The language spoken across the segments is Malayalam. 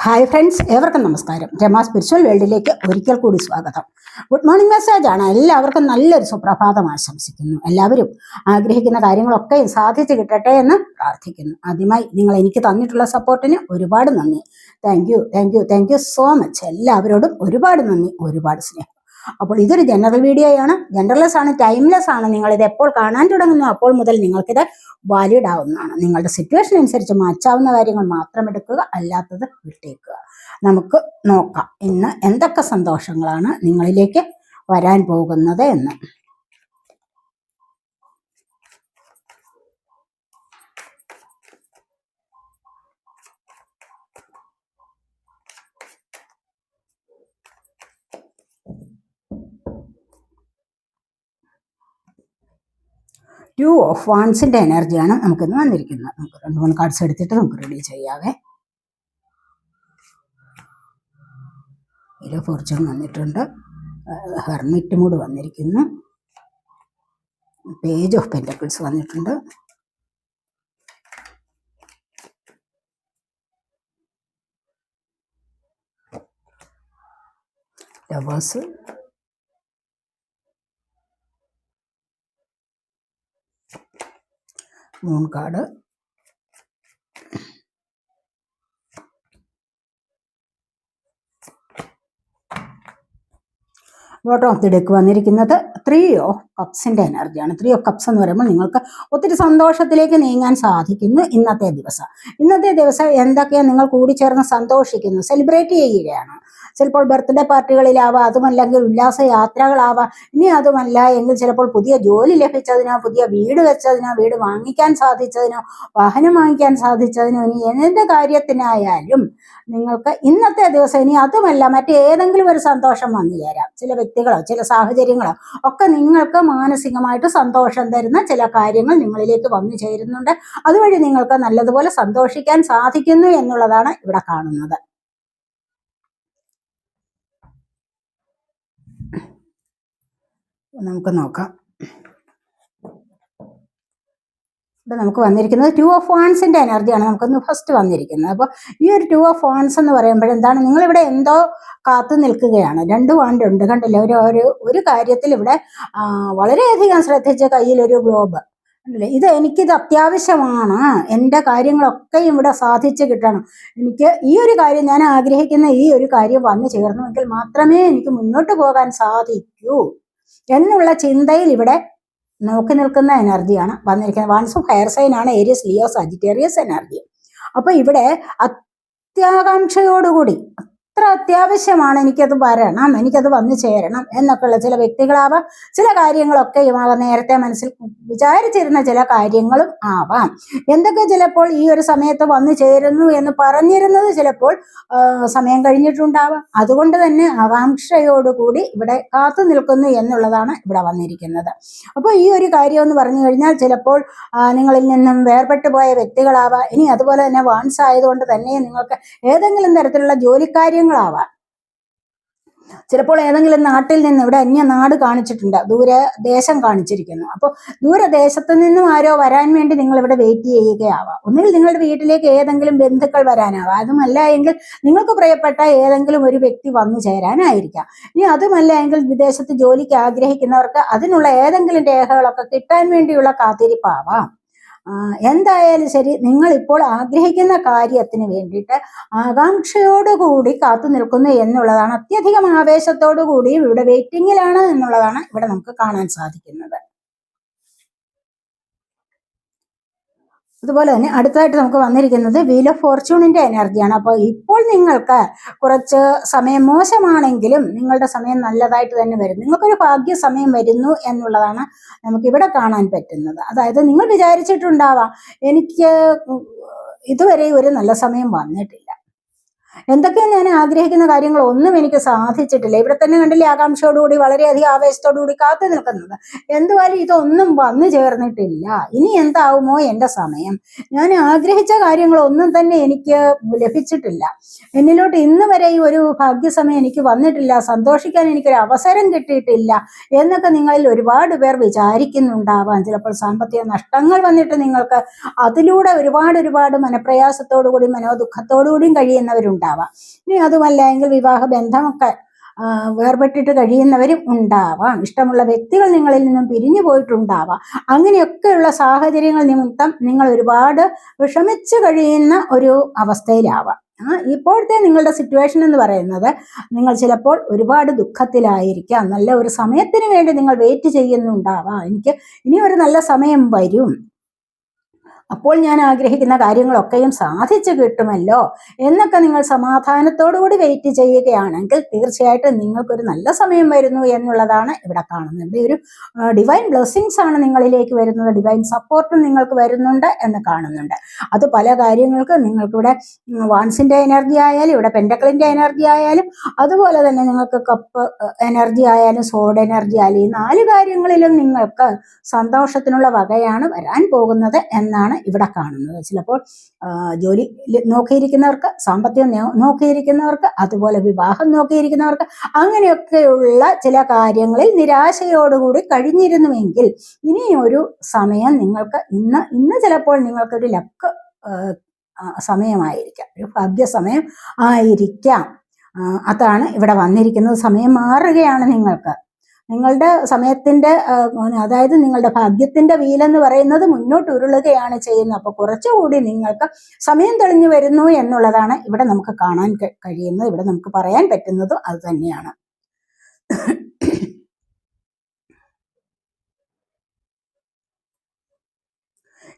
ഹായ് ഫ്രണ്ട്സ്, ഏവർക്കും നമസ്കാരം. രമ സ്പിരിച്വൽ വേൾഡിലേക്ക് ഒരിക്കൽ കൂടി സ്വാഗതം. ഗുഡ് മോർണിംഗ് മെസ്സേജാണ്. എല്ലാവർക്കും നല്ലൊരു സുപ്രഭാതം ആശംസിക്കുന്നു. എല്ലാവരും ആഗ്രഹിക്കുന്ന കാര്യങ്ങളൊക്കെ സാധിച്ചു കിട്ടട്ടെ എന്ന് പ്രാർത്ഥിക്കുന്നു. ആദ്യമായി നിങ്ങൾ എനിക്ക് തന്നിട്ടുള്ള സപ്പോർട്ടിന് ഒരുപാട് നന്ദി. Thank you so much. എല്ലാവരോടും ഒരുപാട് നന്ദി, ഒരുപാട് സ്നേഹം. അപ്പോൾ ഇതൊരു ജനറൽ വീഡിയോ ആണ്, ജനറൽലെസ് ആണ്, ടൈംലെസ് ആണ്. നിങ്ങളിത് എപ്പോൾ കാണാൻ തുടങ്ങുന്നു അപ്പോൾ മുതൽ നിങ്ങൾക്കിത് വാലിഡ് ആവുന്നതാണ്. നിങ്ങളുടെ സിറ്റുവേഷൻ അനുസരിച്ച് മാറ്റാവുന്ന കാര്യങ്ങൾ മാത്രം എടുക്കുക, അല്ലാത്തത് വിട്ടേക്കുക. നമുക്ക് നോക്കാം ഇന്ന് എന്തൊക്കെ സന്തോഷങ്ങളാണ് നിങ്ങളിലേക്ക് വരാൻ പോകുന്നത് എന്ന്. ടു ഓഫ് വാൺസിൻ്റെ എനർജിയാണ് നമുക്കിന്ന് വന്നിരിക്കുന്നത്. നമുക്ക് 2-3 കാർഡ്സ് എടുത്തിട്ട് നമുക്ക് റെഡി ചെയ്യാവേ. ഇതിൽ ഫോർച്യൂൺ വന്നിട്ടുണ്ട്, ഹെർമിറ്റ് മൂഡ് വന്നിരിക്കുന്നു, പേജ് ഓഫ് പെന്റക്കിൾസ് വന്നിട്ടുണ്ട്, lovers, moon card, bottom of the deck വന്നിരിക്കുന്നത് 3 ഓഫ് കപ്സിൻ്റെ എനർജിയാണ്. 3 ഓഫ് കപ്സ് എന്ന് പറയുമ്പോൾ നിങ്ങൾക്ക് ഒത്തിരി സന്തോഷത്തിലേക്ക് നീങ്ങാൻ സാധിക്കുന്നു ഇന്നത്തെ ദിവസം. എന്തൊക്കെയാണ് നിങ്ങൾ കൂടിച്ചേർന്ന് സന്തോഷിക്കുന്നു, സെലിബ്രേറ്റ് ചെയ്യുകയാണ്. ചിലപ്പോൾ ബർത്ത്ഡേ പാർട്ടികളിലാവാം, അതുമല്ലെങ്കിൽ ഉല്ലാസ യാത്രകളാവാം. ഇനി അതുമല്ല എങ്കിൽ ചിലപ്പോൾ പുതിയ ജോലി ലഭിച്ചതിനോ, പുതിയ വീട് വെച്ചതിനോ, വീട് വാങ്ങിക്കാൻ സാധിച്ചതിനോ, വാഹനം വാങ്ങിക്കാൻ സാധിച്ചതിനോ, ഇനി എന്ത് കാര്യത്തിനായാലും നിങ്ങൾക്ക് ഇന്നത്തെ ദിവസം, ഇനി അതുമല്ല മറ്റേതെങ്കിലും ഒരു സന്തോഷം വന്നു ചേരാം. ചില വ്യക്തികളോ ചില സാഹചര്യങ്ങളോ ഒക്കെ നിങ്ങൾക്ക് മാനസികമായിട്ട് സന്തോഷം തരുന്ന ചില കാര്യങ്ങൾ നിങ്ങളിലേക്ക് വന്നു ചേരുന്നുണ്ട്. അതുവഴി നിങ്ങൾക്ക് നല്ലതുപോലെ സന്തോഷിക്കാൻ സാധിക്കുന്നു എന്നുള്ളതാണ് ഇവിടെ കാണുന്നത്. നമുക്ക് നോക്കാം. ഇവിടെ നമുക്ക് വന്നിരിക്കുന്നത് 2 ഓഫ് വാൺസിൻ്റെ എനർജിയാണ് നമുക്കൊന്ന് ഫസ്റ്റ് വന്നിരിക്കുന്നത്. അപ്പോൾ ഈ ഒരു 2 ഓഫ് വാൺസ് എന്ന് പറയുമ്പോൾ എന്താണ്, നിങ്ങളിവിടെ എന്തോ കാത്തു നിൽക്കുകയാണ്. 2 വാണ്ട് ഉണ്ട്, കണ്ടില്ലേ? ഒരു കാര്യത്തിൽ ഇവിടെ വളരെയധികം ശ്രദ്ധിച്ച കയ്യിലൊരു ഗ്ലോബ് അല്ലേ, എനിക്കിത് അത്യാവശ്യമാണ്, എൻ്റെ കാര്യങ്ങളൊക്കെ ഇവിടെ സാധിച്ചു കിട്ടണം, എനിക്ക് ഈ ഒരു കാര്യം, ഞാൻ ആഗ്രഹിക്കുന്ന ഈ ഒരു കാര്യം വന്നു ചേർന്നുവെങ്കിൽ മാത്രമേ എനിക്ക് മുന്നോട്ട് പോകാൻ സാധിക്കൂ എന്നുള്ള ചിന്തയിൽ ഇവിടെ നോക്കി നിൽക്കുന്ന എനർജിയാണ് വന്നിരിക്കുന്നത്. വൺസ് ഓഫ് ഫയർ സൈൻ ആണ്, ഏരിയസ്, ലിയോ, സജിറ്റേറിയസ് എനർജി. അപ്പൊ ഇവിടെ അത്യാകാംക്ഷയോടുകൂടി അത്ര അത്യാവശ്യമാണ്, എനിക്കത് വരണം, എനിക്കത് വന്നു ചേരണം എന്നൊക്കെയുള്ള ചില വ്യക്തികളാവാം. ചില കാര്യങ്ങളൊക്കെ ആവാം, നേരത്തെ മനസ്സിൽ വിചാരിച്ചിരുന്ന ചില കാര്യങ്ങളും ആവാം. എന്തൊക്കെ ചിലപ്പോൾ ഈ ഒരു സമയത്ത് വന്നു ചേരുന്നു എന്ന് പറഞ്ഞിരുന്നത് ചിലപ്പോൾ സമയം കഴിഞ്ഞിട്ടുണ്ടാവാം. അതുകൊണ്ട് തന്നെ ആകാംക്ഷയോടുകൂടി ഇവിടെ കാത്തു നിൽക്കുന്നു എന്നുള്ളതാണ് ഇവിടെ വന്നിരിക്കുന്നത്. അപ്പോൾ ഈ ഒരു കാര്യം എന്ന് പറഞ്ഞു കഴിഞ്ഞാൽ ചിലപ്പോൾ നിങ്ങളിൽ നിന്നും വേർപെട്ടു പോയ വ്യക്തികളാവാം. ഇനി അതുപോലെ തന്നെ വാൺസ് ആയതുകൊണ്ട് തന്നെ നിങ്ങൾക്ക് ഏതെങ്കിലും തരത്തിലുള്ള ജോലിക്കാര്യങ്ങളാവാം. ചിലപ്പോൾ ഏതെങ്കിലും നാട്ടിൽ നിന്ന് ഇവിടെ അന്യനാട് കാണിച്ചിട്ടുണ്ട്, ദൂരദേശം കാണിച്ചിരിക്കുന്നു. അപ്പോൾ ദൂരദേശത്ത് നിന്നും ആരോ വരാൻ വേണ്ടി നിങ്ങൾ ഇവിടെ വെയിറ്റ് ചെയ്യുകയാവാം. ഒന്നുകിൽ നിങ്ങളുടെ വീട്ടിലേക്ക് ഏതെങ്കിലും ബന്ധുക്കൾ വരാനാവാം, അതുമല്ല എങ്കിൽ നിങ്ങൾക്ക് പ്രിയപ്പെട്ട ഏതെങ്കിലും ഒരു വ്യക്തി വന്നു ചേരാനായിരിക്കാം. ഇനി അതുമല്ല എങ്കിൽ വിദേശത്ത് ജോലിക്ക് ആഗ്രഹിക്കുന്നവർക്ക് അതിനുള്ള ഏതെങ്കിലും രേഖകളൊക്കെ കിട്ടാൻ വേണ്ടിയുള്ള കാത്തിരിപ്പാവാം. എന്തായാലും ശരി, നിങ്ങൾ ഇപ്പോൾ ആഗ്രഹിക്കുന്ന കാര്യത്തിന് വേണ്ടിയിട്ട് ആകാംക്ഷയോടുകൂടി കാത്തു നിൽക്കുന്നു എന്നുള്ളതാണ്. അത്യധികം ആവേശത്തോടു കൂടി ഇവിടെ വെയിറ്റിംഗിലാണ് എന്നുള്ളതാണ് ഇവിടെ നമുക്ക് കാണാൻ സാധിക്കുന്നത്. അതുപോലെ തന്നെ അടുത്തതായിട്ട് നമുക്ക് വന്നിരിക്കുന്നത് വീൽ ഓഫ് ഫോർച്യൂണിന്റെ എനർജിയാണ്. അപ്പോൾ ഇപ്പോൾ നിങ്ങൾക്ക് കുറച്ച് സമയം മോശമാണെങ്കിലും നിങ്ങളുടെ സമയം നല്ലതായിട്ട് തന്നെ വരും, നിങ്ങൾക്കൊരു ഭാഗ്യ സമയം വരുന്നു എന്നുള്ളതാണ് നമുക്കിവിടെ കാണാൻ പറ്റുന്നത്. അതായത് നിങ്ങൾ വിചാരിച്ചിട്ടുണ്ടാവാം, എനിക്ക് ഇതുവരെ ഒരു നല്ല സമയം വന്നിട്ടില്ല, എന്തൊക്കെയാണ് ഞാൻ ആഗ്രഹിക്കുന്ന കാര്യങ്ങൾ ഒന്നും എനിക്ക് സാധിച്ചിട്ടില്ല. ഇവിടെ തന്നെ കണ്ടില്ലേ, ആകാംക്ഷയോടുകൂടി വളരെയധികം ആവേശത്തോടുകൂടി കാത്തു നിൽക്കുന്നത്. എന്തുവായാലും ഇതൊന്നും വന്നു ചേർന്നിട്ടില്ല, ഇനി എന്താവുമോ എൻ്റെ സമയം, ഞാൻ ആഗ്രഹിച്ച കാര്യങ്ങളൊന്നും തന്നെ എനിക്ക് ലഭിച്ചിട്ടില്ല, എന്നിലോട്ട് ഇന്ന് വരെ ഈ ഒരു ഭാഗ്യസമയം എനിക്ക് വന്നിട്ടില്ല, സന്തോഷിക്കാൻ എനിക്കൊരു അവസരം കിട്ടിയിട്ടില്ല എന്നൊക്കെ നിങ്ങളിൽ ഒരുപാട് പേർ വിചാരിക്കുന്നുണ്ടാവാം. ചിലപ്പോൾ സാമ്പത്തിക നഷ്ടങ്ങൾ വന്നിട്ട് നിങ്ങൾക്ക് അതിലൂടെ ഒരുപാട് മനപ്രയാസത്തോടു കൂടി മനോദുഃഖത്തോടു കൂടിയും കഴിയുന്നവരുണ്ട്. ഉണ്ടാവാം. ഇനി അതുമല്ല എങ്കിൽ വിവാഹ ബന്ധമൊക്കെ വേർപെട്ടിട്ട് കഴിയുന്നവരും ഉണ്ടാവാം. ഇഷ്ടമുള്ള വ്യക്തികൾ നിങ്ങളിൽ നിന്നും പിരിഞ്ഞു പോയിട്ടുണ്ടാവാം. അങ്ങനെയൊക്കെയുള്ള സാഹചര്യങ്ങൾ നിമിത്തം നിങ്ങൾ ഒരുപാട് വിഷമിച്ച് കഴിയുന്ന ഒരു അവസ്ഥയിലാവാം. ഇപ്പോഴത്തെ നിങ്ങളുടെ സിറ്റുവേഷൻ എന്ന് പറയുന്നത് നിങ്ങൾ ചിലപ്പോൾ ഒരുപാട് ദുഃഖത്തിലായിരിക്കാം. നല്ല ഒരു സമയത്തിന് വേണ്ടി നിങ്ങൾ വെയിറ്റ് ചെയ്യുന്നുണ്ടാവാം. എനിക്ക് ഇനി ഒരു നല്ല സമയം വരും, അപ്പോൾ ഞാൻ ആഗ്രഹിക്കുന്ന കാര്യങ്ങളൊക്കെയും സാധിച്ചു കിട്ടുമല്ലോ എന്നൊക്കെ നിങ്ങൾ സമാധാനത്തോടുകൂടി വെയിറ്റ് ചെയ്യുകയാണെങ്കിൽ തീർച്ചയായിട്ടും നിങ്ങൾക്കൊരു നല്ല സമയം വരുന്നു എന്നുള്ളതാണ് ഇവിടെ കാണുന്നത്. ഇവിടെ ഒരു ഡിവൈൻ ബ്ലെസ്സിങ്സ് ആണ് നിങ്ങളിലേക്ക് വരുന്നത്, ഡിവൈൻ സപ്പോർട്ടും നിങ്ങൾക്ക് വരുന്നുണ്ട് എന്ന് കാണുന്നുണ്ട്. അത് പല കാര്യങ്ങൾക്ക് നിങ്ങൾക്കിവിടെ വാൺസിന്റെ എനർജി ആയാലും ഇവിടെ പെൻഡക്കിളിന്റെ എനർജി ആയാലും അതുപോലെ തന്നെ നിങ്ങൾക്ക് കപ്പ് എനർജി ആയാലും സോഡ് എനർജി ആയാലും ഈ 4 കാര്യങ്ങളിലും നിങ്ങൾക്ക് സന്തോഷത്തിനുള്ള വകയാണ് വരാൻ പോകുന്നത് എന്നാണ് ഇവിടെ കാണുന്നത്. ചിലപ്പോൾ ജോലി നോക്കിയിരിക്കുന്നവർക്ക്, സാമ്പത്തികം നോക്കിയിരിക്കുന്നവർക്ക്, അതുപോലെ വിവാഹം നോക്കിയിരിക്കുന്നവർക്ക്, അങ്ങനെയൊക്കെയുള്ള ചില കാര്യങ്ങളിൽ നിരാശയോടുകൂടി കഴിഞ്ഞിരുന്നുവെങ്കിൽ ഇനിയൊരു സമയം നിങ്ങൾക്ക് ഇന്ന് ചിലപ്പോൾ നിങ്ങൾക്കൊരു ലക്ക് സമയമായിരിക്കാം, ഒരു ഭാഗ്യസമയം ആയിരിക്കാം. അതാണ് ഇവിടെ വന്നിരിക്കുന്നത്. സമയം മാറുകയാണ് നിങ്ങൾക്ക്. നിങ്ങളുടെ സമയത്തിന്റെ അതായത് നിങ്ങളുടെ ഭാഗ്യത്തിന്റെ വീലെന്ന് പറയുന്നത് മുന്നോട്ട് ഉരുളുകയാണ് ചെയ്യുന്നത്. അപ്പൊ കുറച്ചുകൂടി നിങ്ങൾക്ക് സമയം തെളിഞ്ഞു വരുന്നു എന്നുള്ളതാണ് ഇവിടെ നമുക്ക് കാണാൻ കഴിയുന്നത്. ഇവിടെ നമുക്ക് പറയാൻ പറ്റുന്നതും അത് തന്നെയാണ്.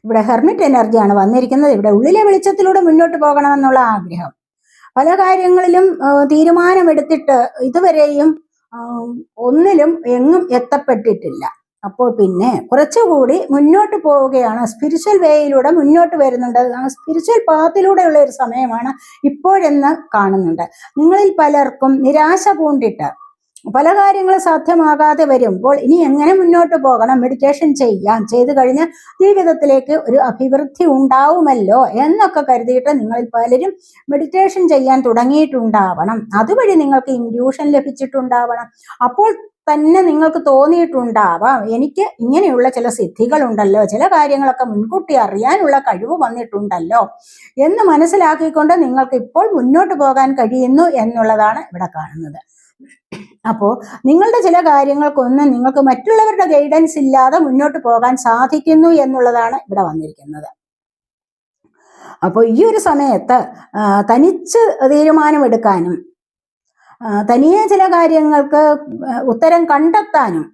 ഇവിടെ ഹെർമിറ്റ് എനർജിയാണ് വന്നിരിക്കുന്നത്. ഇവിടെ ഉള്ളിലെ വെളിച്ചത്തിലൂടെ മുന്നോട്ട് പോകണമെന്നുള്ള ആഗ്രഹം, പല കാര്യങ്ങളിലും തീരുമാനമെടുത്തിട്ട് ഇതുവരെയും ഒന്നിലും എങ്ങും എത്തപ്പെട്ടിട്ടില്ല. അപ്പോൾ പിന്നെ കുറച്ചുകൂടി മുന്നോട്ട് പോവുകയാണ്, സ്പിരിച്വൽ വേയിലൂടെ മുന്നോട്ട് വരുന്നുണ്ട്. ആ സ്പിരിച്വൽ പാത്തിലൂടെയുള്ള ഒരു സമയമാണ് ഇപ്പോഴെന്ന് കാണുന്നുണ്ട്. നിങ്ങളിൽ പലർക്കും നിരാശ പൂണ്ടിട്ട് പല കാര്യങ്ങളും സാധ്യമാകാതെ വരുമ്പോൾ ഇനി എങ്ങനെ മുന്നോട്ട് പോകണം, മെഡിറ്റേഷൻ ചെയ്തു കഴിഞ്ഞാൽ ജീവിതത്തിലേക്ക് ഒരു അഭിവൃദ്ധി ഉണ്ടാവുമല്ലോ എന്നൊക്കെ കരുതിയിട്ട് നിങ്ങളിൽ പലരും മെഡിറ്റേഷൻ ചെയ്യാൻ തുടങ്ങിയിട്ടുണ്ടാവണം. അതുവഴി നിങ്ങൾക്ക് ഇൻഡ്യൂഷൻ ലഭിച്ചിട്ടുണ്ടാവണം. അപ്പോൾ തന്നെ നിങ്ങൾക്ക് തോന്നിയിട്ടുണ്ടാവാം, എനിക്ക് ഇങ്ങനെയുള്ള ചില സിദ്ധികളുണ്ടല്ലോ, ചില കാര്യങ്ങളൊക്കെ മുൻകൂട്ടി അറിയാനുള്ള കഴിവ് വന്നിട്ടുണ്ടല്ലോ എന്ന് മനസ്സിലാക്കിക്കൊണ്ട് നിങ്ങൾക്ക് ഇപ്പോൾ മുന്നോട്ട് പോകാൻ കഴിയുന്നു എന്നുള്ളതാണ് ഇവിടെ കാണുന്നത്. അപ്പോൾ നിങ്ങളുടെ ചില കാര്യങ്ങൾക്കൊന്നും നിങ്ങൾക്ക് മറ്റുള്ളവരുടെ ഗൈഡൻസ് ഇല്ലാതെ മുന്നോട്ട് പോകാൻ സാധിക്കുന്നു എന്നുള്ളതാണ് ഇവിടെ വന്നിരിക്കുന്നത്. അപ്പോൾ ഈ ഒരു സമയത്ത് തനിച്ച് തീരുമാനമെടുക്കാനും തനിയെ ചില കാര്യങ്ങൾക്ക് ഉത്തരം കണ്ടെത്താനും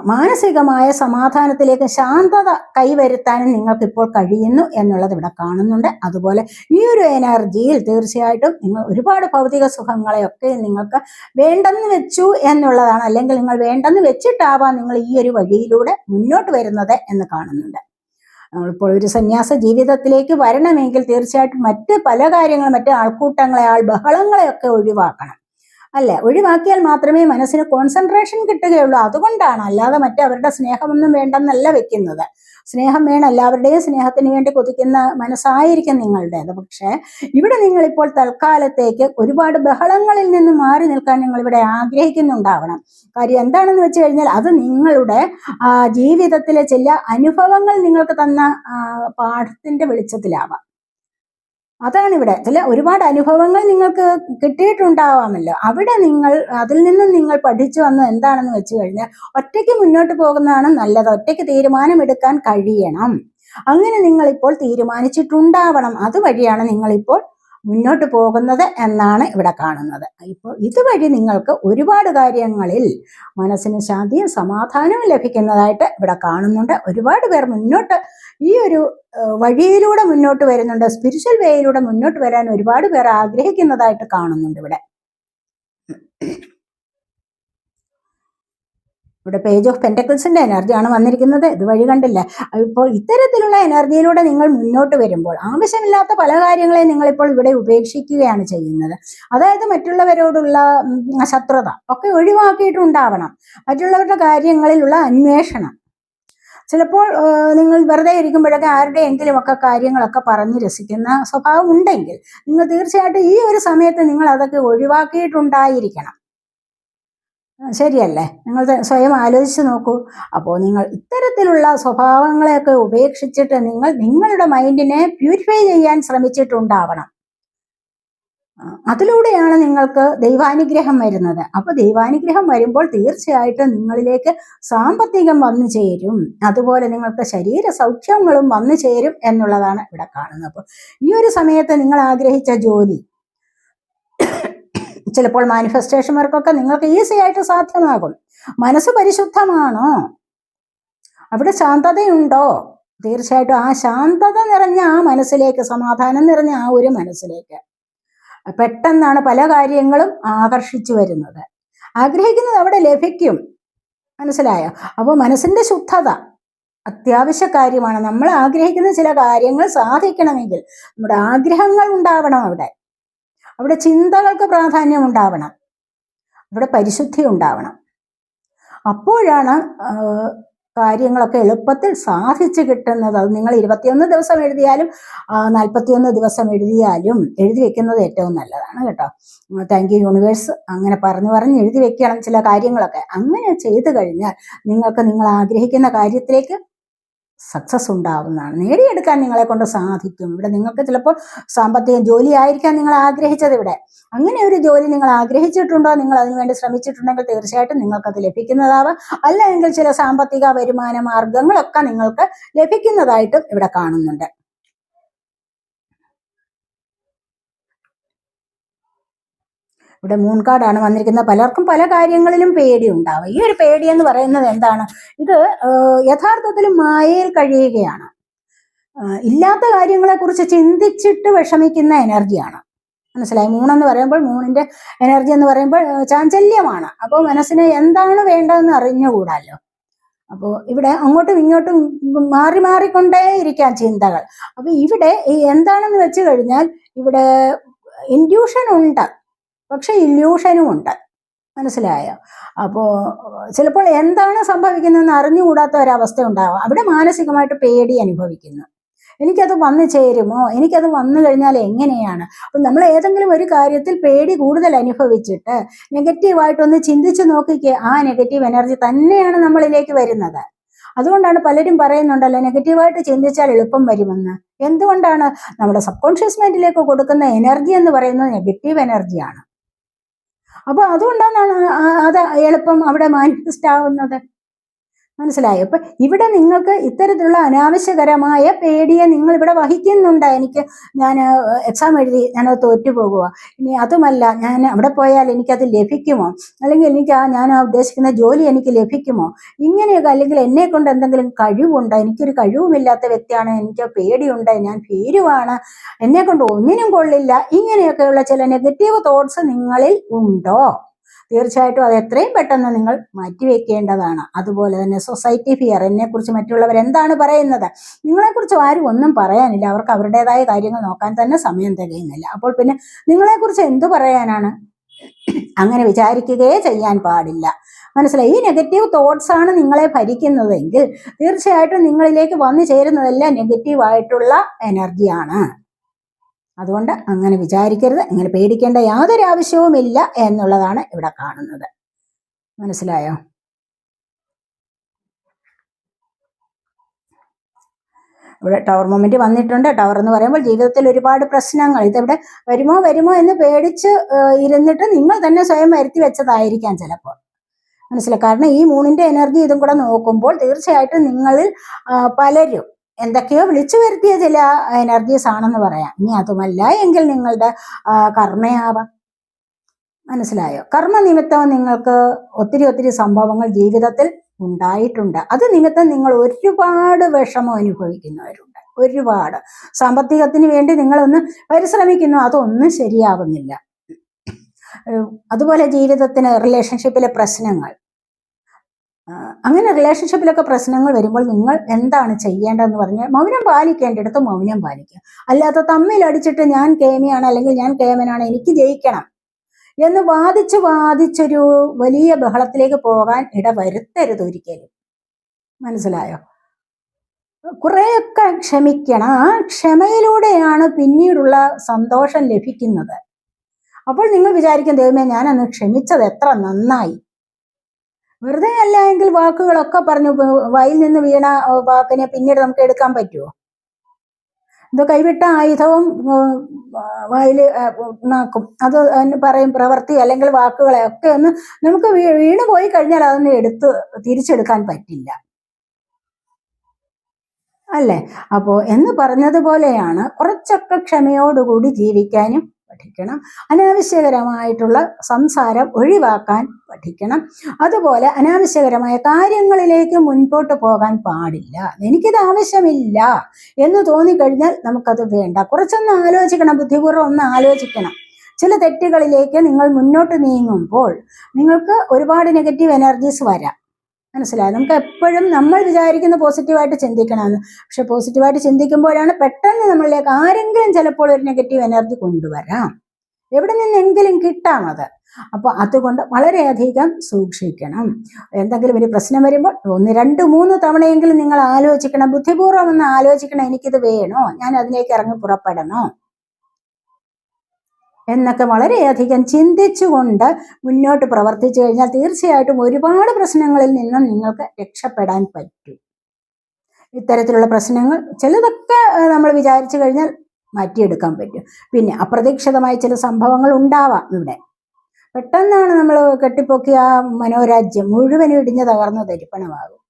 മാനസികമായ സമാധാനത്തിലേക്ക് ശാന്തത കൈവരുത്താനും നിങ്ങൾക്ക് ഇപ്പോൾ കഴിയുന്നു എന്നുള്ളത് ഇവിടെ കാണുന്നുണ്ട്. അതുപോലെ ഈ ഒരു എനർജിയിൽ തീർച്ചയായിട്ടും നിങ്ങൾ ഒരുപാട് ഭൗതിക സുഖങ്ങളെയൊക്കെ നിങ്ങൾക്ക് വേണ്ടെന്ന് വെച്ചു എന്നുള്ളതാണ്, അല്ലെങ്കിൽ നിങ്ങൾ വേണ്ടെന്ന് വെച്ചിട്ടാവാം നിങ്ങൾ ഈ ഒരു വഴിയിലൂടെ മുന്നോട്ട് വരുന്നത് എന്ന് കാണുന്നുണ്ട്. ഇപ്പോൾ ഒരു സന്യാസ ജീവിതത്തിലേക്ക് വരണമെങ്കിൽ തീർച്ചയായിട്ടും മറ്റ് പല കാര്യങ്ങളും, മറ്റ് ആൾക്കൂട്ടങ്ങളെ, ബഹളങ്ങളെയൊക്കെ ഒഴിവാക്കണം. അല്ലെ, ഒഴിവാക്കിയാൽ മാത്രമേ മനസ്സിന് കോൺസെൻട്രേഷൻ കിട്ടുകയുള്ളൂ. അതുകൊണ്ടാണ്, അല്ലാതെ അവരുടെ സ്നേഹമൊന്നും വേണ്ടെന്നല്ല വെക്കുന്നത്. സ്നേഹം വേണം, എല്ലാവരുടെയും സ്നേഹത്തിന് വേണ്ടി കൊതിക്കുന്ന മനസ്സായിരിക്കും നിങ്ങളുടേത്. പക്ഷേ ഇവിടെ നിങ്ങളിപ്പോൾ തൽക്കാലത്തേക്ക് ഒരുപാട് ബഹളങ്ങളിൽ നിന്ന് മാറി നിൽക്കാൻ നിങ്ങൾ ഇവിടെ ആഗ്രഹിക്കുന്നുണ്ടാവണം. കാര്യം എന്താണെന്ന് വെച്ച് കഴിഞ്ഞാൽ അത് നിങ്ങളുടെ ജീവിതത്തിലെ ചില അനുഭവങ്ങൾ നിങ്ങൾക്ക് തന്ന പാഠത്തിന്റെ വെളിച്ചത്തിലാവാം. അതാണ് ഇവിടെ ചില ഒരുപാട് അനുഭവങ്ങൾ നിങ്ങൾക്ക് കിട്ടിയിട്ടുണ്ടാവാമല്ലോ. അവിടെ അതിൽ നിന്നും നിങ്ങൾ പഠിച്ചു വന്നത് എന്താണെന്ന് വെച്ച് കഴിഞ്ഞാൽ ഒറ്റയ്ക്ക് മുന്നോട്ട് പോകുന്നതാണ് നല്ലത്. ഒറ്റയ്ക്ക് തീരുമാനമെടുക്കാൻ കഴിയണം. അങ്ങനെ നിങ്ങളിപ്പോൾ തീരുമാനിച്ചിട്ടുണ്ടാവണം. അതുവഴിയാണ് നിങ്ങളിപ്പോൾ മുന്നോട്ട് പോകുന്നത് എന്നാണ് ഇവിടെ കാണുന്നത്. ഇപ്പോൾ ഇതുവഴി നിങ്ങൾക്ക് ഒരുപാട് കാര്യങ്ങളിൽ മനസ്സിന് ശാന്തിയും സമാധാനവും ലഭിക്കുന്നതായിട്ട് ഇവിടെ കാണുന്നുണ്ട്. ഒരുപാട് പേർ മുന്നോട്ട് ഈ ഒരു വഴിയിലൂടെ മുന്നോട്ട് വരുന്നുണ്ട്. സ്പിരിച്വൽ വേയിലൂടെ മുന്നോട്ട് വരാൻ ഒരുപാട് പേർ ആഗ്രഹിക്കുന്നതായിട്ട് കാണുന്നുണ്ട്. ഇവിടെ പേജ് ഓഫ് പെന്റക്കിൾസിന്റെ എനർജിയാണ് വന്നിരിക്കുന്നത്. ഇതുവഴി കണ്ടില്ലേ. ഇപ്പോൾ ഇത്തരത്തിലുള്ള എനർജിയിലൂടെ നിങ്ങൾ മുന്നോട്ട് വരുമ്പോൾ ആവശ്യമില്ലാത്ത പല കാര്യങ്ങളെയും നിങ്ങളിപ്പോൾ ഇവിടെ ഉപേക്ഷിക്കുകയാണ് ചെയ്യുന്നത്. അതായത് മറ്റുള്ളവരോടുള്ള ശത്രുത ഒക്കെ ഒഴിവാക്കിയിട്ടുണ്ടാവണം. മറ്റുള്ളവരുടെ കാര്യങ്ങളിലുള്ള അന്വേഷണം, ചിലപ്പോൾ നിങ്ങൾ വെറുതെ ഇരിക്കുമ്പോഴൊക്കെ ആരുടെയെങ്കിലും ഒക്കെ കാര്യങ്ങളൊക്കെ പറഞ്ഞ് രസിക്കുന്ന സ്വഭാവം ഉണ്ടെങ്കിൽ നിങ്ങൾ തീർച്ചയായിട്ടും ഈ ഒരു സമയത്ത് നിങ്ങൾ അതൊക്കെ ഒഴിവാക്കിയിട്ടുണ്ടായിരിക്കണം. ശരിയല്ലേ? നിങ്ങൾ സ്വയം ആലോചിച്ച് നോക്കൂ. അപ്പോൾ നിങ്ങൾ ഇത്തരത്തിലുള്ള സ്വഭാവങ്ങളെയൊക്കെ ഉപേക്ഷിച്ചിട്ട് നിങ്ങൾ നിങ്ങളുടെ മൈൻഡിനെ പ്യൂരിഫൈ ചെയ്യാൻ ശ്രമിച്ചിട്ടുണ്ടാവണം. അതിലൂടെയാണ് നിങ്ങൾക്ക് ദൈവാനുഗ്രഹം വരുന്നത്. അപ്പൊ ദൈവാനുഗ്രഹം വരുമ്പോൾ തീർച്ചയായിട്ടും നിങ്ങളിലേക്ക് സാമ്പത്തികം വന്നു ചേരും, അതുപോലെ നിങ്ങൾക്ക് ശരീര സൗഖ്യങ്ങളും വന്നു ചേരും എന്നുള്ളതാണ് ഇവിടെ കാണുന്നത്. അപ്പോൾ ഈ ഒരു സമയത്ത് നിങ്ങൾ ആഗ്രഹിച്ച ജോലി, ചിലപ്പോൾ മാനിഫെസ്റ്റേഷൻ വർക്കൊക്കെ നിങ്ങൾക്ക് ഈസി ആയിട്ട് സാധ്യമാകും. മനസ്സ് പരിശുദ്ധമാണോ? അവിടെ ശാന്തതയുണ്ടോ? തീർച്ചയായിട്ടും ആ ശാന്തത നിറഞ്ഞ ആ മനസ്സിലേക്ക്, സമാധാനം നിറഞ്ഞ ആ ഒരു മനസ്സിലേക്ക് പെട്ടെന്നാണ് പല കാര്യങ്ങളും ആകർഷിച്ചു വരുന്നത്. ആഗ്രഹിക്കുന്നത് അവിടെ ലഭിക്കും. മനസ്സിലായോ? അപ്പോൾ മനസ്സിന്റെ ശുദ്ധത അത്യാവശ്യ കാര്യമാണ്. നമ്മൾ ആഗ്രഹിക്കുന്ന ചില കാര്യങ്ങൾ സാധിക്കണമെങ്കിൽ നമ്മുടെ ആഗ്രഹങ്ങൾ ഉണ്ടാവണം. അവിടെ ചിന്തകൾക്ക് പ്രാധാന്യം ഉണ്ടാവണം, അവിടെ പരിശുദ്ധി ഉണ്ടാവണം. അപ്പോഴാണ് കാര്യങ്ങളൊക്കെ എളുപ്പത്തിൽ സാധിച്ചു കിട്ടുന്നത്. അത് നിങ്ങൾ 21 ദിവസം എഴുതിയാലും 41 ദിവസം എഴുതിയാലും എഴുതി വെക്കുന്നത് ഏറ്റവും നല്ലതാണ് കേട്ടോ. Thank you universe. അങ്ങനെ പറഞ്ഞ് എഴുതി വെക്കണം ചില കാര്യങ്ങളൊക്കെ. അങ്ങനെ ചെയ്തു കഴിഞ്ഞാൽ നിങ്ങൾക്ക് നിങ്ങൾ ആഗ്രഹിക്കുന്ന കാര്യത്തിലേക്ക് സക്സസ് ഉണ്ടാവുന്നതാണ്. നേടിയെടുക്കാൻ നിങ്ങളെ കൊണ്ട് സാധിക്കും. ഇവിടെ നിങ്ങൾക്ക് ചിലപ്പോൾ സാമ്പത്തിക ജോലി ആയിരിക്കാം നിങ്ങൾ ആഗ്രഹിച്ചത്. ഇവിടെ അങ്ങനെ ഒരു ജോലി നിങ്ങൾ ആഗ്രഹിച്ചിട്ടുണ്ടോ, നിങ്ങൾ അതിനുവേണ്ടി ശ്രമിച്ചിട്ടുണ്ടെങ്കിൽ തീർച്ചയായിട്ടും നിങ്ങൾക്കത് ലഭിക്കുന്നതാവാം. അല്ലെങ്കിൽ ചില സാമ്പത്തിക വരുമാന മാർഗങ്ങളൊക്കെ നിങ്ങൾക്ക് ലഭിക്കുന്നതായിട്ടും ഇവിടെ കാണുന്നുണ്ട്. ഇവിടെ മൂൺ കാർഡാണ് വന്നിരിക്കുന്നത്. പലർക്കും പല കാര്യങ്ങളിലും പേടി ഉണ്ടാവും. ഈ ഒരു പേടി എന്ന് പറയുന്നത് എന്താണ്? ഇത് യഥാർത്ഥത്തിൽ മായയിൽ കഴിയുകയാണ്. ഇല്ലാത്ത കാര്യങ്ങളെ കുറിച്ച് ചിന്തിച്ചിട്ട് വിഷമിക്കുന്ന എനർജിയാണ്. മനസ്സിലായി? മൂണെന്ന് പറയുമ്പോൾ, മൂണിന്റെ എനർജി എന്ന് പറയുമ്പോൾ ചാഞ്ചല്യമാണ്. അപ്പോൾ മനസ്സിന് എന്താണ് വേണ്ടതെന്ന് അറിഞ്ഞുകൂടാലോ. അപ്പോൾ ഇവിടെ അങ്ങോട്ടും ഇങ്ങോട്ടും മാറിക്കൊണ്ടേ ഇരിക്കാൻ ചിന്തകൾ. അപ്പൊ ഇവിടെ എന്താണെന്ന് വെച്ച് കഴിഞ്ഞാൽ ഇവിടെ ഇൻഡ്യൂഷൻ ഉണ്ട്, പക്ഷെ ഇല്യൂഷനും ഉണ്ട്. മനസ്സിലായോ? അപ്പോൾ ചിലപ്പോൾ എന്താണ് സംഭവിക്കുന്നതെന്ന് അറിഞ്ഞുകൂടാത്ത ഒരവസ്ഥ ഉണ്ടാവാം. അവിടെ മാനസികമായിട്ട് പേടി അനുഭവിക്കുന്നു. എനിക്കത് വന്നു ചേരുമോ, എനിക്കത് വന്നു കഴിഞ്ഞാൽ എങ്ങനെയാണ്? അപ്പം നമ്മൾ ഏതെങ്കിലും ഒരു കാര്യത്തിൽ പേടി കൂടുതൽ അനുഭവിച്ചിട്ട് നെഗറ്റീവായിട്ടൊന്ന് ചിന്തിച്ചു നോക്കിക്കേ, ആ നെഗറ്റീവ് എനർജി തന്നെയാണ് നമ്മളിലേക്ക് വരുന്നത്. അതുകൊണ്ടാണ് പലരും പറയുന്നുണ്ടല്ലോ നെഗറ്റീവായിട്ട് ചിന്തിച്ചാൽ എളുപ്പം വരുമെന്ന്. എന്തുകൊണ്ടാണ്? നമ്മുടെ സബ് കോൺഷ്യസ് മൈൻഡിലേക്ക് കൊടുക്കുന്ന എനർജി എന്ന് പറയുന്നത് നെഗറ്റീവ് എനർജിയാണ്. അപ്പൊ അതുകൊണ്ടാണ് അത് എളുപ്പം അവിടെ മാനിഫെസ്റ്റ് ആവുന്നത്. മനസ്സിലായോ? അപ്പൊ ഇവിടെ നിങ്ങൾക്ക് ഇത്തരത്തിലുള്ള അനാവശ്യകരമായ പേടിയെ നിങ്ങൾ ഇവിടെ വഹിക്കുന്നുണ്ട്. ഞാൻ എക്സാം എഴുതി ഞാനത് തോറ്റുപോകുക, ഇനി അതുമല്ല ഞാൻ അവിടെ പോയാൽ എനിക്കത് ലഭിക്കുമോ, അല്ലെങ്കിൽ ഞാൻ ഉദ്ദേശിക്കുന്ന ജോലി എനിക്ക് ലഭിക്കുമോ, ഇങ്ങനെയൊക്കെ. അല്ലെങ്കിൽ എന്നെ കൊണ്ട് എന്തെങ്കിലും കഴിവുണ്ടോ, എനിക്കൊരു കഴിവുമില്ലാത്ത വ്യക്തിയാണ്, എനിക്ക് പേടിയുണ്ട്, ഞാൻ ഭീരുവാണ്, എന്നെ കൊണ്ട് ഒന്നിനും കൊള്ളില്ല, ഇങ്ങനെയൊക്കെയുള്ള ചില നെഗറ്റീവ് തോട്ട്സ് നിങ്ങളിൽ ഉണ്ടോ? തീർച്ചയായിട്ടും അത് എത്രയും പെട്ടെന്ന് നിങ്ങൾ മാറ്റിവെക്കേണ്ടതാണ്. അതുപോലെ തന്നെ സൊസൈറ്റി ഫിയർ, എന്നെക്കുറിച്ച് മറ്റുള്ളവർ എന്താണ് പറയുന്നത്, നിങ്ങളെക്കുറിച്ച് ആരും ഒന്നും പറയാനില്ല, അവർക്ക് അവരുടേതായ കാര്യങ്ങൾ നോക്കാൻ തന്നെ സമയം തികയുന്നില്ല. അപ്പോൾ പിന്നെ നിങ്ങളെക്കുറിച്ച് എന്തു പറയാനാണ്? അങ്ങനെ വിചാരിക്കുകയേ ചെയ്യാൻ പാടില്ല. മനസ്സിലായി? ഈ നെഗറ്റീവ് തോട്ട്സ് ആണ് നിങ്ങളെ ഭരിക്കുന്നതെങ്കിൽ തീർച്ചയായിട്ടും നിങ്ങളിലേക്ക് വന്നു ചേരുന്നതെല്ലാം നെഗറ്റീവായിട്ടുള്ള എനർജിയാണ്. അതുകൊണ്ട് അങ്ങനെ വിചാരിക്കരുത്, അങ്ങനെ പേടിക്കേണ്ട യാതൊരു ആവശ്യവുമില്ല എന്നുള്ളതാണ് ഇവിടെ കാണുന്നത്. മനസ്സിലായോ? ഇവിടെ ടവർ മൊമെന്റ് വന്നിട്ടുണ്ട്. ടവർ എന്ന് പറയുമ്പോൾ ജീവിതത്തിൽ ഒരുപാട് പ്രശ്നങ്ങൾ ഇതെവിടെ വരുമോ എന്ന് പേടിച്ച് ഇരുന്നിട്ട് നിങ്ങൾ തന്നെ സ്വയം വരുത്തി വെച്ചതായിരിക്കാം ചിലപ്പോൾ. മനസ്സിലായി? കാരണം ഈ മൂണിന്റെ എനർജി ഇതും കൂടെ നോക്കുമ്പോൾ തീർച്ചയായിട്ടും നിങ്ങളിൽ പലരും എന്തൊക്കെയോ വിളിച്ചു വരുത്തിയ ചില എനർജീസ് ആണെന്ന് പറയാം. ഇനി അതുമല്ല എങ്കിൽ നിങ്ങളുടെ കർമ്മയാവാം. മനസ്സിലായോ? കർമ്മ നിമിത്തം നിങ്ങൾക്ക് ഒത്തിരി സംഭവങ്ങൾ ജീവിതത്തിൽ ഉണ്ടായിട്ടുണ്ട്. അത് നിമിത്തം നിങ്ങൾ ഒരുപാട് വിഷമം അനുഭവിക്കുന്നവരുണ്ട്. ഒരുപാട് സാമ്പത്തികത്തിന് വേണ്ടി നിങ്ങളൊന്ന് പരിശ്രമിക്കുന്നു, അതൊന്നും ശരിയാവുന്നില്ല. അതുപോലെ ജീവിതത്തിന് റിലേഷൻഷിപ്പിലെ പ്രശ്നങ്ങൾ, അങ്ങനെ റിലേഷൻഷിപ്പിലൊക്കെ പ്രശ്നങ്ങൾ വരുമ്പോൾ നിങ്ങൾ എന്താണ് ചെയ്യേണ്ടതെന്ന് പറഞ്ഞാൽ മൗനം പാലിക്കേണ്ടിടത്ത് മൗനം പാലിക്കുക. അല്ലാതെ തമ്മിലടിച്ചിട്ട് ഞാൻ കേമിയാണ് അല്ലെങ്കിൽ ഞാൻ കേമനാണ്, എനിക്ക് ജയിക്കണം എന്ന് വാദിച്ചൊരു വലിയ ബഹളത്തിലേക്ക് പോകാൻ ഇടവരുത്തരുത് ഒരിക്കലും. മനസ്സിലായോ? കുറെയൊക്കെ ക്ഷമിക്കണം. ആ ക്ഷമയിലൂടെയാണ് പിന്നീടുള്ള സന്തോഷം ലഭിക്കുന്നത്. അപ്പോൾ നിങ്ങൾ വിചാരിക്കും, ദൈവമേ ഞാനന്ന് ക്ഷമിച്ചത് എത്ര നന്നായി. വെറുതെ അല്ല എങ്കിൽ വാക്കുകളൊക്കെ പറഞ്ഞു വായിൽ നിന്ന് വീണ വാക്കിനെ പിന്നീട് നമുക്ക് എടുക്കാൻ പറ്റുമോ? ഇത് കൈവിട്ട ആയുധവും വായിൽ നാക്കും, അത് പറയും പ്രവൃത്തി അല്ലെങ്കിൽ വാക്കുകളെ ഒക്കെ ഒന്ന് നമുക്ക് വീണു പോയി കഴിഞ്ഞാൽ അതൊന്നും തിരിച്ചെടുക്കാൻ പറ്റില്ല അല്ലേ? അപ്പോൾ എന്ന് പറഞ്ഞതുപോലെയാണ് കുറച്ചൊക്കെ ക്ഷമയോടുകൂടി ജീവിക്കാനും പഠിക്കണം. അനാവശ്യകരമായിട്ടുള്ള സംസാരം ഒഴിവാക്കാൻ പഠിക്കണം. അതുപോലെ അനാവശ്യകരമായ കാര്യങ്ങളിലേക്ക് മുൻപോട്ട് പോകാൻ പാടില്ല. എനിക്കിത് ആവശ്യമില്ല എന്ന് തോന്നിക്കഴിഞ്ഞാൽ നമുക്കത് വേണ്ട. കുറച്ചൊന്ന് ആലോചിക്കണം, ബുദ്ധിപൂർവ്വം ഒന്ന് ആലോചിക്കണം. ചില തെറ്റുകളിലേക്ക് നിങ്ങൾ മുന്നോട്ട് നീങ്ങുമ്പോൾ നിങ്ങൾക്ക് ഒരുപാട് നെഗറ്റീവ് എനർജീസ് വരാം. മനസ്സിലായി? നമുക്ക് എപ്പോഴും നമ്മൾ വിചാരിക്കുന്ന പോസിറ്റീവായിട്ട് ചിന്തിക്കണമെന്ന്, പക്ഷെ പോസിറ്റീവായിട്ട് ചിന്തിക്കുമ്പോഴാണ് പെട്ടെന്ന് നമ്മളിലേക്ക് ആരെങ്കിലും ചിലപ്പോൾ ഒരു നെഗറ്റീവ് എനർജി കൊണ്ടുവരാം, എവിടെ നിന്നെങ്കിലും കിട്ടാം അത്. അപ്പോൾ അതുകൊണ്ട് വളരെയധികം സൂക്ഷിക്കണം. എന്തെങ്കിലും ഒരു പ്രശ്നം വരുമ്പോൾ 1, 2, 3 തവണയെങ്കിലും നിങ്ങൾ ആലോചിക്കണം, ബുദ്ധിപൂർവ്വം ഒന്ന് ആലോചിക്കണം, എനിക്കിത് വേണോ, ഞാൻ അതിലേക്ക് ഇറങ്ങി പുറപ്പെടണോ എന്നൊക്കെ വളരെയധികം ചിന്തിച്ചുകൊണ്ട് മുന്നോട്ട് പ്രവർത്തിച്ചു കഴിഞ്ഞാൽ തീർച്ചയായിട്ടും ഒരുപാട് പ്രശ്നങ്ങളിൽ നിന്നും നിങ്ങൾക്ക് രക്ഷപ്പെടാൻ പറ്റും. ഇത്തരത്തിലുള്ള പ്രശ്നങ്ങൾ ചിലതൊക്കെ നമ്മൾ വിചാരിച്ചു കഴിഞ്ഞാൽ മാറ്റിയെടുക്കാൻ പറ്റും. പിന്നെ അപ്രതീക്ഷിതമായ ചില സംഭവങ്ങൾ ഉണ്ടാവാം. ഇവിടെ പെട്ടെന്നാണ് നമ്മൾ കെട്ടിപ്പൊക്കിയ ആ മനോരാജ്യം മുഴുവനും ഇടിഞ്ഞു തകർന്ന് തരിപ്പണമാകും.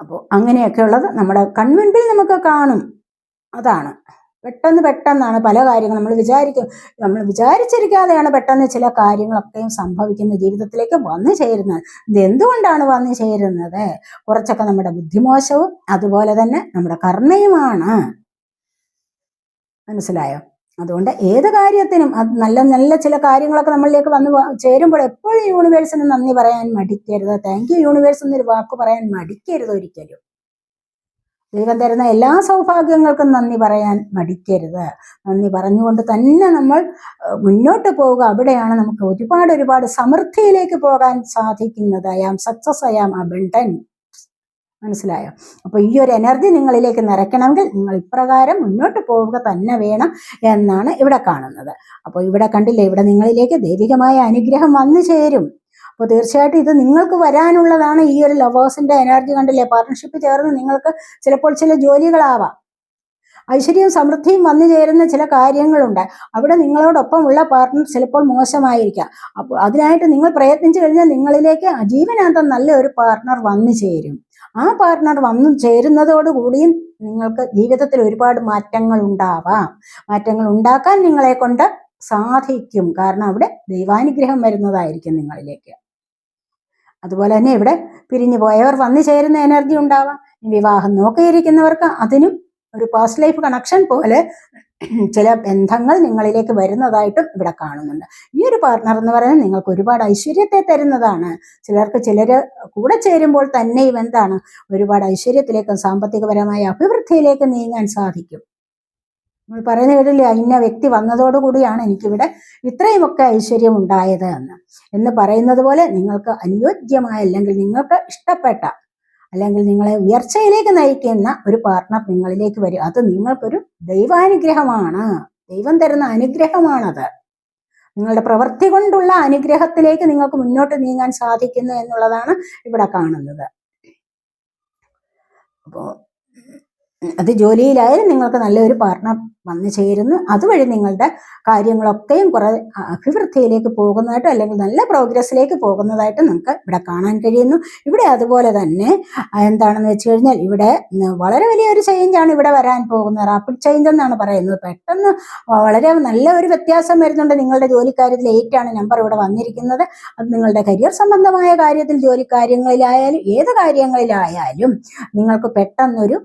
അപ്പോൾ അങ്ങനെയൊക്കെ ഉള്ളത് നമ്മുടെ കൺമുൻപിൽ നമുക്ക് കാണും. അതാണ് പെട്ടെന്നാണ് പല കാര്യങ്ങളും നമ്മൾ വിചാരിച്ചിരിക്കാതെയാണ് പെട്ടെന്ന് ചില കാര്യങ്ങളൊക്കെയും സംഭവിക്കുന്ന, ജീവിതത്തിലേക്ക് വന്നു ചേരുന്നത്. ഇത് എന്തുകൊണ്ടാണ് വന്നു ചേരുന്നത്? കുറച്ചൊക്കെ നമ്മുടെ ബുദ്ധിമോശവും അതുപോലെ തന്നെ നമ്മുടെ കർമ്മയുമാണ്. മനസ്സിലായോ? അതുകൊണ്ട് ഏത് കാര്യത്തിനും നല്ല നല്ല ചില കാര്യങ്ങളൊക്കെ നമ്മളിലേക്ക് വന്ന് ചേരുമ്പോൾ എപ്പോഴും യൂണിവേഴ്സിന് നന്ദി പറയാൻ മടിക്കരുത്. താങ്ക് യു യൂണിവേഴ്സ് എന്നൊരു വാക്ക് പറയാൻ മടിക്കരുത് ഒരിക്കലും. ദൈവം തരുന്ന എല്ലാ സൗഭാഗ്യങ്ങൾക്കും നന്ദി പറയാൻ മടിക്കരുത്. നന്ദി പറഞ്ഞുകൊണ്ട് തന്നെ നമ്മൾ മുന്നോട്ട് പോവുക. അവിടെയാണ് നമുക്ക് ഒരുപാട് സമൃദ്ധിയിലേക്ക് പോകാൻ സാധിക്കുന്നത്. I am success, I am abundant. മനസ്സിലായോ? അപ്പോൾ ഈ ഒരു എനർജി നിങ്ങളിലേക്ക് നിറയ്ക്കണമെങ്കിൽ നിങ്ങൾ ഇപ്രകാരം മുന്നോട്ട് പോവുക തന്നെ വേണം എന്നാണ് ഇവിടെ കാണുന്നത്. അപ്പോൾ ഇവിടെ കണ്ടില്ലേ, ഇവിടെ നിങ്ങളിലേക്ക് ദൈവികമായ അനുഗ്രഹം വന്നു ചേരും. അപ്പോൾ തീർച്ചയായിട്ടും ഇത് നിങ്ങൾക്ക് വരാനുള്ളതാണ്. ഈ ഒരു ലവേഴ്സിന്റെ എനർജി കണ്ടില്ലേ, പാർട്ട്ണർഷിപ്പ് ചേർന്ന് നിങ്ങൾക്ക് ചിലപ്പോൾ ചില ജോലികളാവാം, ഐശ്വര്യവും സമൃദ്ധിയും വന്നു ചേരുന്ന ചില കാര്യങ്ങളുണ്ട്. അവിടെ നിങ്ങളോടൊപ്പമുള്ള പാർട്ട്ണർ ചിലപ്പോൾ മോശമായിരിക്കാം. അപ്പോൾ അതിനായിട്ട് നിങ്ങൾ പ്രയത്നിച്ചു കഴിഞ്ഞാൽ നിങ്ങളിലേക്ക് ജീവനാന്തം നല്ല ഒരു പാർട്ട്ണർ വന്നു ചേരും. ആ പാർട്ട്ണർ വന്നു ചേരുന്നതോടുകൂടിയും നിങ്ങൾക്ക് ജീവിതത്തിൽ ഒരുപാട് മാറ്റങ്ങൾ ഉണ്ടാവാം. മാറ്റങ്ങൾ ഉണ്ടാക്കാൻ നിങ്ങളെ കൊണ്ട് സാധിക്കും. കാരണം അവിടെ ദൈവാനുഗ്രഹം വരുന്നതായിരിക്കും നിങ്ങളിലേക്ക്. അതുപോലെ തന്നെ ഇവിടെ പിരിഞ്ഞു പോയവർ വന്നു ചേരുന്ന എനർജി ഉണ്ടാവാം. വിവാഹം നോക്കിയിരിക്കുന്നവർക്ക് അതിനും ഒരു പാസ്റ്റ് ലൈഫ് കണക്ഷൻ പോലെ ചില ബന്ധങ്ങൾ നിങ്ങളിലേക്ക് വരുന്നതായിട്ടും ഇവിടെ കാണുന്നുണ്ട്. ഈ ഒരു പാർട്ട്ണർ എന്ന് പറയുന്നത് നിങ്ങൾക്ക് ഒരുപാട് ഐശ്വര്യത്തെ തരുന്നതാണ്. ചിലര് കൂടെ ചേരുമ്പോൾ തന്നെയും എന്താണ്, ഒരുപാട് ഐശ്വര്യത്തിലേക്കും സാമ്പത്തികപരമായ അഭിവൃദ്ധിയിലേക്ക് നീങ്ങാൻ സാധിക്കും. നമ്മൾ പറയുന്ന കേട്ടില്ലേ, ഇന്ന വ്യക്തി വന്നതോടുകൂടിയാണ് എനിക്കിവിടെ ഇത്രയുമൊക്കെ ഐശ്വര്യം ഉണ്ടായത് എന്ന് പറയുന്നത് പോലെ നിങ്ങൾക്ക് അനുയോജ്യമായ അല്ലെങ്കിൽ നിങ്ങൾക്ക് ഇഷ്ടപ്പെട്ട അല്ലെങ്കിൽ നിങ്ങളെ ഉയർച്ചയിലേക്ക് നയിക്കുന്ന ഒരു പാർട്ട്ണർ നിങ്ങളിലേക്ക് വരും. അത് നിങ്ങൾക്കൊരു ദൈവാനുഗ്രഹമാണ്, ദൈവം തരുന്ന അനുഗ്രഹമാണത്. നിങ്ങളുടെ പ്രവൃത്തി കൊണ്ടുള്ള അനുഗ്രഹത്തിലേക്ക് നിങ്ങൾക്ക് മുന്നോട്ട് നീങ്ങാൻ സാധിക്കുന്നു എന്നുള്ളതാണ് ഇവിടെ കാണുന്നത്. അപ്പോൾ അത് ജോലിയിലായാലും നിങ്ങൾക്ക് നല്ലൊരു പാർട്ട്ണർ വന്നു ചേരുന്നു. അതുവഴി നിങ്ങളുടെ കാര്യങ്ങളൊക്കെയും കുറെ അഭിവൃദ്ധിയിലേക്ക് പോകുന്നതായിട്ടും അല്ലെങ്കിൽ നല്ല പ്രോഗ്രസ്സിലേക്ക് പോകുന്നതായിട്ട് നമുക്ക് ഇവിടെ കാണാൻ കഴിയുന്നു. ഇവിടെ അതുപോലെ തന്നെ എന്താണെന്ന് വെച്ച് കഴിഞ്ഞാൽ ഇവിടെ വളരെ വലിയൊരു ചേഞ്ചാണ് ഇവിടെ വരാൻ പോകുന്നത്. റാപ്പിഡ് ചേഞ്ച് എന്നാണ് പറയുന്നത്. പെട്ടെന്ന് വളരെ നല്ല ഒരു വ്യത്യാസം വരുന്നുണ്ട്. നിങ്ങളുടെ ജോലിക്കാര്യത്തിൽ 8 ആണ് നമ്പർ ഇവിടെ വന്നിരിക്കുന്നത്. അത് നിങ്ങളുടെ കരിയർ സംബന്ധമായ കാര്യത്തിൽ, ജോലി കാര്യങ്ങളിലായാലും ഏത് കാര്യങ്ങളിലായാലും നിങ്ങൾക്ക് പെട്ടെന്നൊരു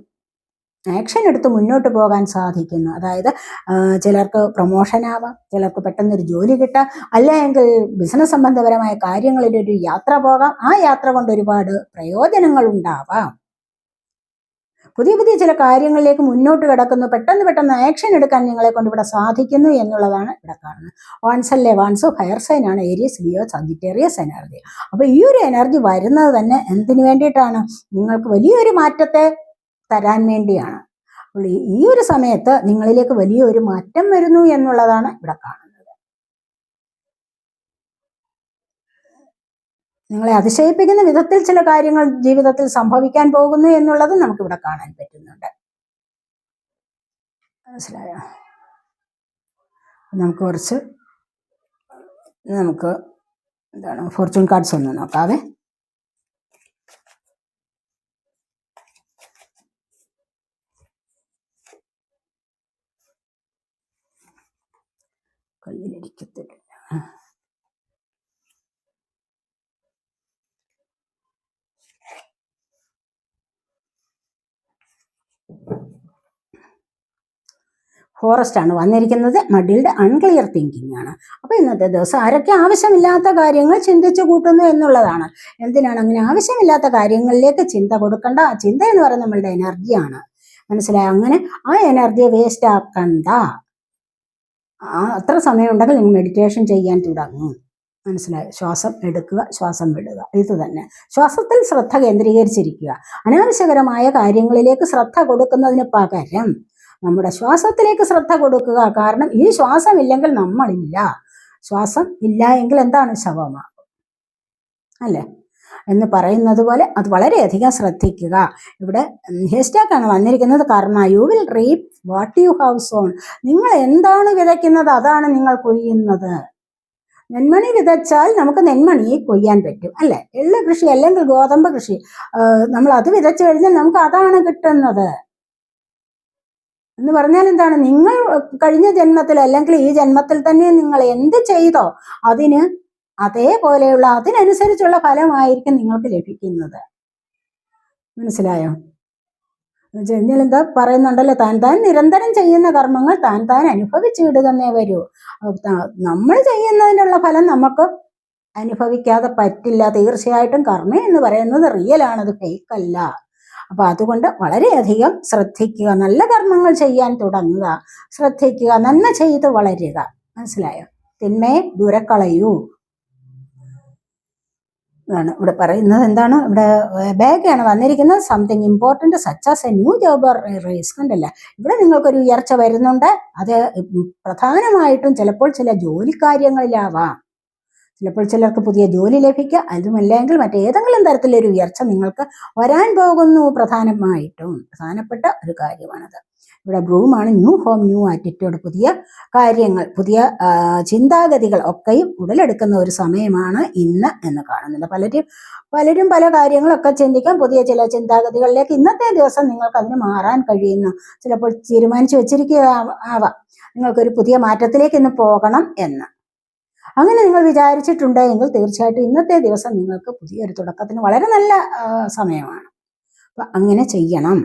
ആക്ഷൻ എടുത്ത് മുന്നോട്ട് പോകാൻ സാധിക്കുന്നു. അതായത് ചിലർക്ക് പ്രൊമോഷൻ ആവാം, ചിലർക്ക് പെട്ടെന്നൊരു ജോലി കിട്ടാം, അല്ലെങ്കിൽ ബിസിനസ് സംബന്ധപരമായ കാര്യങ്ങളിൽ ഒരു യാത്ര പോകാം. ആ യാത്ര കൊണ്ട് ഒരുപാട് പ്രയോജനങ്ങൾ ഉണ്ടാവാം. പുതിയ ചില കാര്യങ്ങളിലേക്ക് മുന്നോട്ട് കിടക്കുന്നു. പെട്ടെന്ന് ആക്ഷൻ എടുക്കാൻ നിങ്ങളെ കൊണ്ട് ഇവിടെ സാധിക്കുന്നു എന്നുള്ളതാണ് ഇവിടെ കാണുന്നത്. വാൺസല്ലേ വാൺസോ ഹയർ സൈൻ ആണ് ഏരിയസ്, ലിയോ, സജിറ്റേറിയസ് എനർജി. അപ്പോൾ ഈ ഒരു എനർജി വരുന്നത് തന്നെ എന്തിനു വേണ്ടിയിട്ടാണ്? നിങ്ങൾക്ക് വലിയൊരു മാറ്റത്തെ തരാൻ വേണ്ടിയാണ്. അപ്പോൾ ഈ ഒരു സമയത്ത് നിങ്ങളിലേക്ക് വലിയൊരു മാറ്റം വരുന്നു എന്നുള്ളതാണ് ഇവിടെ കാണുന്നത്. നിങ്ങളെ അതിശയിപ്പിക്കുന്ന വിധത്തിൽ ചില കാര്യങ്ങൾ ജീവിതത്തിൽ സംഭവിക്കാൻ പോകുന്നു എന്നുള്ളത് നമുക്കിവിടെ കാണാൻ പറ്റുന്നുണ്ട്. മനസ്സിലായോ? നമുക്ക് എന്താണ് ഫോർച്യൂൺ കാർഡ്സ് ഒന്ന് നോക്കാവേ. കയ്യിലിരിക്കത്തില്ല. ഫോറസ്റ്റ് ആണ് വന്നിരിക്കുന്നത്. മഡിൽഡ് അൺക്ലിയർ തിങ്കിങ് ആണ്. അപ്പൊ ഇന്നത്തെ ദിവസം ആരൊക്കെ ആവശ്യമില്ലാത്ത കാര്യങ്ങൾ ചിന്തിച്ചു കൂട്ടുന്നു എന്നുള്ളതാണ്. എന്തിനാണ് അങ്ങനെ ആവശ്യമില്ലാത്ത കാര്യങ്ങളിലേക്ക് ചിന്ത കൊടുക്കണ്ട? ആ ചിന്ത എന്ന് പറയുന്നത് നമ്മളുടെ എനർജിയാണ്. മനസ്സിലായോ? അങ്ങനെ ആ എനർജിയെ വേസ്റ്റ് ആക്കണ്ട. അത്ര സമയം ഉണ്ടെങ്കിൽ നിങ്ങൾ മെഡിറ്റേഷൻ ചെയ്യാൻ തുടങ്ങും. മനസ്സിലായോ? ശ്വാസം എടുക്കുക, ശ്വാസം വിടുക, ഇത് തന്നെ. ശ്വാസത്തിൽ ശ്രദ്ധ കേന്ദ്രീകരിച്ചിരിക്കുക. അനാവശ്യകരമായ കാര്യങ്ങളിലേക്ക് ശ്രദ്ധ കൊടുക്കുന്നതിന് പകരം നമ്മുടെ ശ്വാസത്തിലേക്ക് ശ്രദ്ധ കൊടുക്കുക. കാരണം ഈ ശ്വാസം ഇല്ലെങ്കിൽ നമ്മളില്ല. ശ്വാസം ഇല്ല എങ്കിൽ എന്താണ്? ശവമാകും അല്ലേ എന്ന് പറയുന്നത് പോലെ അത് വളരെയധികം ശ്രദ്ധിക്കുക. ഇവിടെ ഹേസ്റ്റാക്കാണ് വന്നിരിക്കുന്നത്. കർമ്മ, you will റീപ്പ് what you have zone. നിങ്ങൾ എന്താണ് വിതയ്ക്കുന്നത് അതാണ് നിങ്ങൾ കൊയ്യുന്നത്. നെന്മണി വിതച്ചാൽ നമുക്ക് നെന്മണി കൊയ്യാൻ പറ്റും അല്ലെ? എള്ള് കൃഷി അല്ലെങ്കിൽ ഗോതമ്പ് കൃഷി, നമ്മൾ അത് വിതച്ചു കഴിഞ്ഞാൽ നമുക്ക് അതാണ് കിട്ടുന്നത്. എന്ന് പറഞ്ഞാൽ എന്താണ്? നിങ്ങൾ കഴിഞ്ഞ ജന്മത്തിൽ അല്ലെങ്കിൽ ഈ ജന്മത്തിൽ തന്നെ നിങ്ങൾ എന്ത് ചെയ്തോ അതിന് അതേപോലെയുള്ള അതിനനുസരിച്ചുള്ള ഫലമായിരിക്കും നിങ്ങൾക്ക് ലഭിക്കുന്നത്. മനസ്സിലായോ? കഴിഞ്ഞാൽ എന്താ പറയുന്നുണ്ടല്ലോ, താൻ നിരന്തരം ചെയ്യുന്ന കർമ്മങ്ങൾ താൻ അനുഭവിച്ചിടുകന്നേ വരൂ. നമ്മൾ ചെയ്യുന്നതിനുള്ള ഫലം നമുക്ക് അനുഭവിക്കാതെ പറ്റില്ല. തീർച്ചയായിട്ടും കർമ്മ എന്ന് പറയുന്നത് റിയൽ ആണ്, അത് ഫേക്ക് അല്ല. അപ്പൊ അതുകൊണ്ട് വളരെയധികം ശ്രദ്ധിക്കുക. നല്ല കർമ്മങ്ങൾ ചെയ്യാൻ തുടങ്ങുക, ശ്രദ്ധിക്കുക, നന്മ ചെയ്ത് വളരുക. മനസ്സിലായോ? തിന്മയെ ദൂരക്കളയൂ ാണ് ഇവിടെ പറയുന്നത്. എന്താണ് ഇവിടെ ബാഗാണ് വന്നിരിക്കുന്നത്. Something important such as a new job or raise. കണ്ടല്ല, ഇവിടെ നിങ്ങൾക്കൊരു ഉയർച്ച വരുന്നുണ്ട്. അത് പ്രധാനമായിട്ടും ചിലപ്പോൾ ചില ജോലിക്കാര്യങ്ങളിലാവാം. ചിലപ്പോൾ ചിലർക്ക് പുതിയ ജോലി ലഭിക്കുക, അതുമല്ലെങ്കിൽ മറ്റേതെങ്കിലും തരത്തിലൊരു ഉയർച്ച നിങ്ങൾക്ക് വരാൻ പോകുന്നു. പ്രധാനപ്പെട്ട ഒരു കാര്യമാണത്. ഇവിടെ ബ്രൂമാണ്. New home, new attitude. പുതിയ കാര്യങ്ങൾ, പുതിയ ചിന്താഗതികൾ ഒക്കെയും ഉടലെടുക്കുന്ന ഒരു സമയമാണ് ഇന്ന് എന്ന് കാണുന്നുണ്ട്. പലരും പല കാര്യങ്ങളൊക്കെ ചിന്തിക്കാം. പുതിയ ചില ചിന്താഗതികളിലേക്ക് ഇന്നത്തെ ദിവസം നിങ്ങൾക്ക് അതിന് മാറാൻ കഴിയുന്നു. ചിലപ്പോൾ തീരുമാനിച്ചു വെച്ചിരിക്കുക ആവാം നിങ്ങൾക്കൊരു പുതിയ മാറ്റത്തിലേക്ക് ഇന്ന് പോകണം എന്ന്. അങ്ങനെ നിങ്ങൾ വിചാരിച്ചിട്ടുണ്ടെങ്കിൽ തീർച്ചയായിട്ടും ഇന്നത്തെ ദിവസം നിങ്ങൾക്ക് പുതിയൊരു തുടക്കത്തിന് വളരെ നല്ല സമയമാണ്. അപ്പൊ അങ്ങനെ ചെയ്യണം.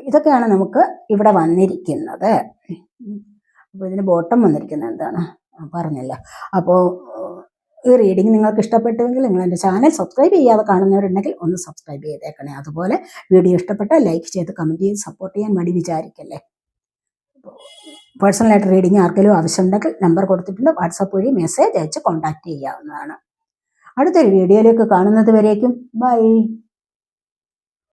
ഇതൊക്കെയാണ് നമുക്ക് ഇവിടെ വന്നിരിക്കുന്നത്. അപ്പോൾ ഇതിന് ബോട്ടം വന്നിരിക്കുന്നത് എന്താണ് പറഞ്ഞല്ലോ. അപ്പോൾ ഈ റീഡിങ് നിങ്ങൾക്ക് ഇഷ്ടപ്പെട്ടുവെങ്കിൽ നിങ്ങൾ എൻ്റെ ചാനൽ സബ്സ്ക്രൈബ് ചെയ്യാതെ കാണുന്നവരുണ്ടെങ്കിൽ ഒന്ന് സബ്സ്ക്രൈബ് ചെയ്തേക്കണേ. അതുപോലെ വീഡിയോ ഇഷ്ടപ്പെട്ടാൽ ലൈക്ക് ചെയ്ത് കമൻറ്റ് ചെയ്ത് സപ്പോർട്ട് ചെയ്യാൻ മടി വിചാരിക്കല്ലേ. പേഴ്സണലായിട്ട് റീഡിങ് ആർക്കെങ്കിലും ആവശ്യമുണ്ടെങ്കിൽ നമ്പർ കൊടുത്തിട്ടുണ്ട്. വാട്സാപ്പ് വഴി മെസ്സേജ് അയച്ച് കോൺടാക്ട് ചെയ്യാവുന്നതാണ്. അടുത്തൊരു വീഡിയോയിലേക്ക് കാണുന്നത് വരേക്കും ബൈ.